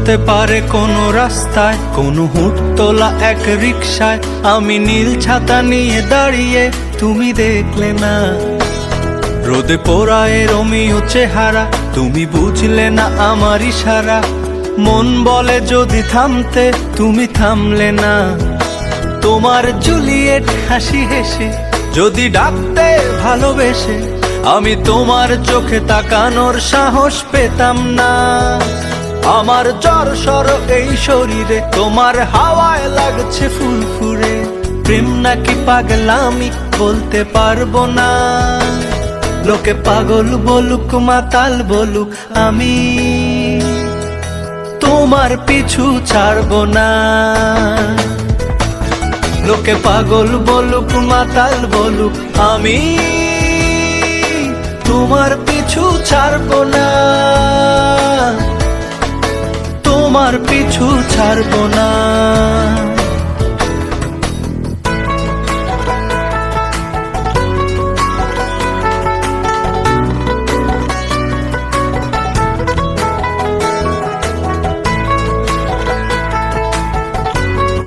হতে পারে কোনো রাস্তায়, কোনো হুট তোলা এক রিকশায় আমি নীল ছাতা নিয়ে দাঁড়িয়ে, তুমি দেখলে না। রোদে পোড়ায় রোমিও চেহারা, তুমি বুঝলে না আমার ইশারা। মন বলে যদি থামতে, তুমি থামলে না। তোমার জুলিয়েট হাসি হেসে যদি ডাকতে ভালোবেসে, আমি তোমার চোখে তাকানোর সাহস পেতাম না। আমার জ্বর সর এই শরীরে, তোমার হাওয়ায় লাগছে ফুরফুরে। প্রেম নাকি পাগলামি বলতে পারবো না। লোকে পাগল বলুক মাতাল বলুক, আমি তোমার পিছু ছাড়বো না। লোকে পাগল বলুক মাতাল বলুক, আমি তোমার পিছু ছাড়বো না। তোমার পিছু ছাড়বো না।